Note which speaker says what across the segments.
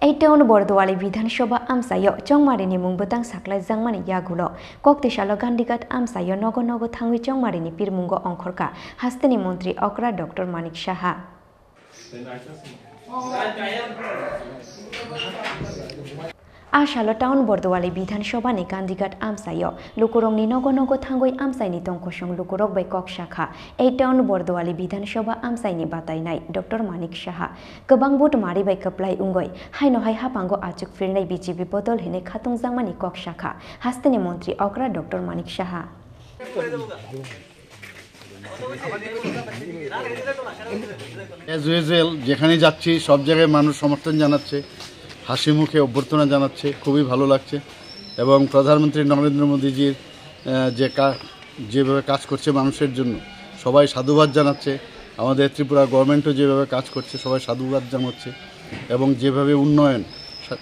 Speaker 1: Eightown Bordowali Bidhan Sabha Amchaio Chongmarini Mung Bwtang Saklaijakmani Yagulo Koktisalo Gandhighat Amchaio Nogo thangwi Chongmarini Pirmungo wngkhorkha Hasteni Mantri Okra Dr.Manik Saha Asalo town Bordowali Bidhan Sabhani Gandhighat Amchaio Lukurongni Nogo thangwi Amchaini tongkhosong lukurok bai kok shakha Eightown Bordowali Bidhan Sabha Amchaini batainai Dr.Manik Saha Gobang Butmari bai kaplai ungoi haino hai hapango achuk firnai BJP botol hine khatungjangmani kok shakha Hasteni Mantri Okra Dr.Manik Saha
Speaker 2: As usual, যেখানে যাচ্ছি সব জায়গায় মানুষ সমর্থন জানাচ্ছে হাসি মুখে অভ্যর্থনা জানাচ্ছে খুবই ভালো লাগছে এবং প্রধানমন্ত্রী নরেন্দ্র মোদিজির যেভাবে কাজ করছে মানুষের জন্য সবাই সাধুবাদ জানাচ্ছে আমাদের ত্রিপুরা গভর্নমেন্টও যেভাবে কাজ করছে সবাই সাধুবাদ জানাচ্ছে এবং যেভাবে উন্নয়ন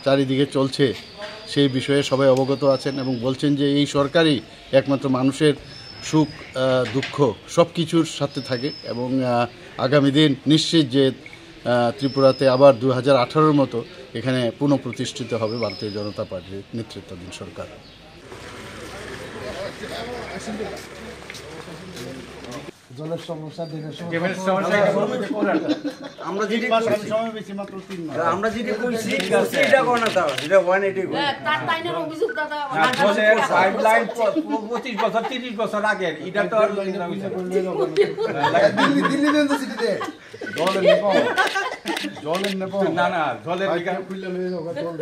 Speaker 2: চারিদিকে চলছে সেই বিষয়ে সবাই অবগত আছেন এবং বলছেন যে এই সরকারই একমাত্র মানুষের সুখ দুঃখ সব কিছুর সাথে থাকে এবং আগামী দিন নিশ্চিত যে ত্রিপুরাতে আবার 2018-এর মতো এখানে পুনঃপ্রতিষ্ঠিত হবে ভারতীয় জনতা পার্টির নেতৃত্বাধীন সরকার
Speaker 3: জলের সমস্যা দিনের সমস্যা
Speaker 2: আমরা যেটা সময় বেশি মাত্র 3 মাস
Speaker 3: আমরা যেটা কইছি এটা কোন না তাও এটা 180 কই
Speaker 4: তার তাইনের অভিযোগ দাদা
Speaker 3: জলের পাইপলাইন 25 বছর 30 বছর আগে এটা তো দিল্লি দেন তো সিটিতে জলের নেব না জলের বিকাশ খুললে লয়ে যাও জল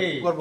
Speaker 3: এই করব